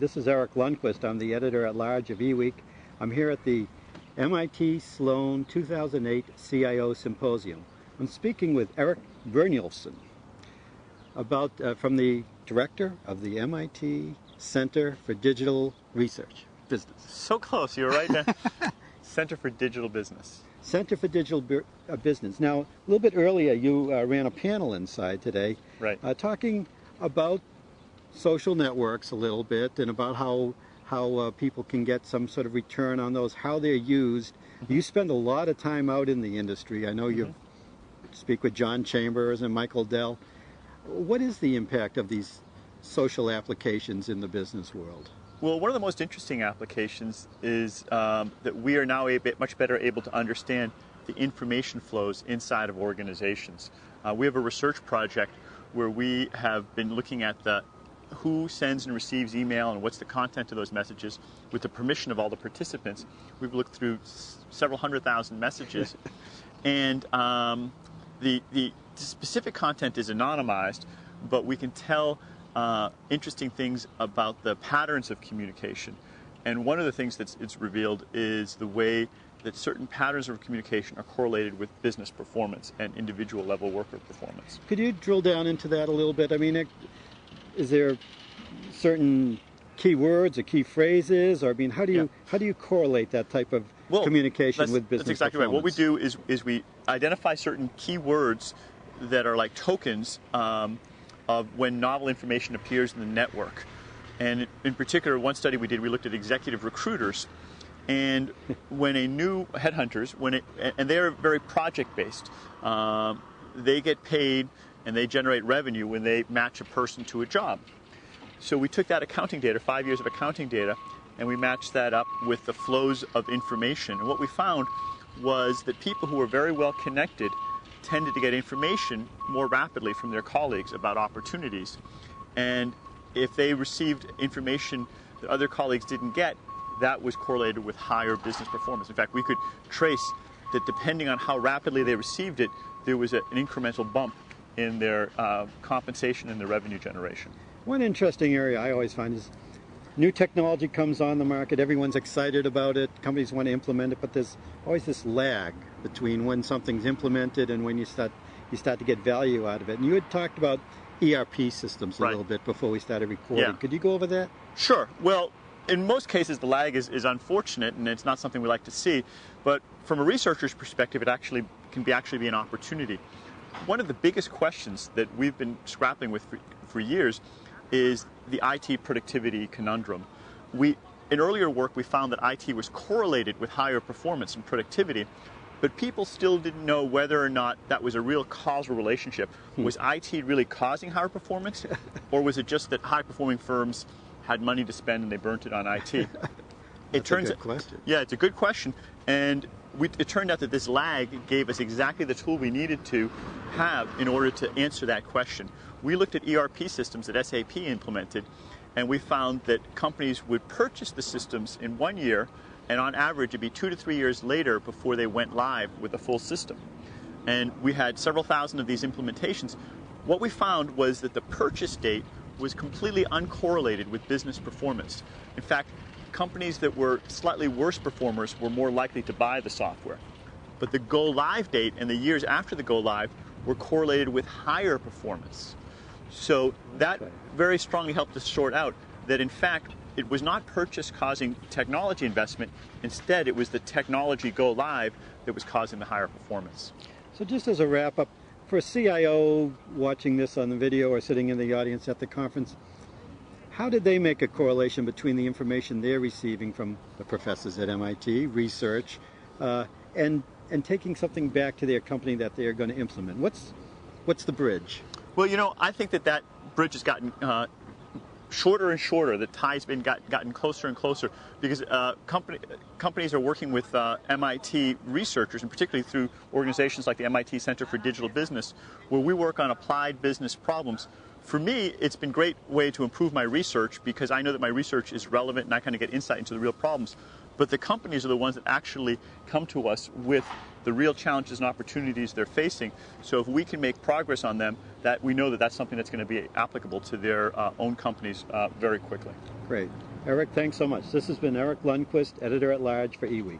This is Eric Lundquist. I'm the editor-at-large of eWeek. I'm here at the MIT Sloan 2008 CIO Symposium. I'm speaking with Eric Brynjolfsson from the director of the MIT Center for Digital Research Business. So close, you're right there. Center for Digital Business. Center for Digital Business. Now, a little bit earlier, you ran a panel inside today, right? Talking about social networks a little bit and about how people can get some sort of return on those, how they're used. You spend a lot of time out in the industry. I know you speak with John Chambers and Michael Dell. What is the impact of these social applications in the business world? Well, one of the most interesting applications is that we are now much better able to understand the information flows inside of organizations. We have a research project where we have been looking at who sends and receives email and what's the content of those messages with the permission of all the participants. We've looked through several 100,000 messages, and the specific content is anonymized, but we can tell interesting things about the patterns of communication. And one of the things it's revealed is the way that certain patterns of communication are correlated with business performance and individual level worker performance. Could you drill down into that a little bit? I mean, is there certain key words or key phrases, or I mean, how do you correlate that type of communication with business? That's exactly right. What we do is we identify certain key words that are like tokens of when novel information appears in the network. And in particular, one study we did, we looked at executive recruiters, and when a new headhunters, and they are very project-based, they get paid and they generate revenue when they match a person to a job. So we took that accounting data, 5 years of accounting data, and we matched that up with the flows of information. And what we found was that people who were very well connected tended to get information more rapidly from their colleagues about opportunities. And if they received information that other colleagues didn't get, that was correlated with higher business performance. In fact, we could trace that depending on how rapidly they received it, there was an incremental bump in their compensation and their revenue generation. One interesting area I always find is new technology comes on the market, everyone's excited about it, companies want to implement it, but there's always this lag between when something's implemented and when you start to get value out of it. And you had talked about ERP systems a little bit before we started recording. Yeah. Could you go over that? Sure. Well, in most cases, the lag is unfortunate, and it's not something we like to see. But from a researcher's perspective, it actually can be an opportunity. One of the biggest questions that we've been grappling with for years is the IT productivity conundrum. In earlier work, we found that IT was correlated with higher performance and productivity, but people still didn't know whether or not that was a real causal relationship. Was IT really causing higher performance, or was it just that high-performing firms had money to spend and they burnt it on IT? That's a good question. Yeah, it's a good question. And it turned out that this lag gave us exactly the tool we needed to have in order to answer that question. We looked at ERP systems that SAP implemented, and we found that companies would purchase the systems in 1 year, and on average it'd be 2 to 3 years later before they went live with a full system. And we had several thousand of these implementations. What we found was that the purchase date was completely uncorrelated with business performance. In fact, companies that were slightly worse performers were more likely to buy the software. But the go-live date and the years after the go-live were correlated with higher performance. So that very strongly helped us sort out that, in fact, it was not purchase causing technology investment. Instead, it was the technology go-live that was causing the higher performance. So just as a wrap-up, for a CIO watching this on the video or sitting in the audience at the conference, how did they make a correlation between the information they're receiving from the professors at MIT, research, and taking something back to their company that they're going to implement? What's the bridge? Well, I think that bridge has gotten shorter and shorter. The tie's been gotten closer and closer because companies are working with MIT researchers, and particularly through organizations like the MIT Center for Digital Business, where we work on applied business problems. For me, it's been a great way to improve my research because I know that my research is relevant and I kind of get insight into the real problems. But the companies are the ones that actually come to us with the real challenges and opportunities they're facing. So if we can make progress on them, that we know that that's something that's going to be applicable to their own companies very quickly. Great. Eric, thanks so much. This has been Eric Lundquist, Editor-at-Large for eWeek.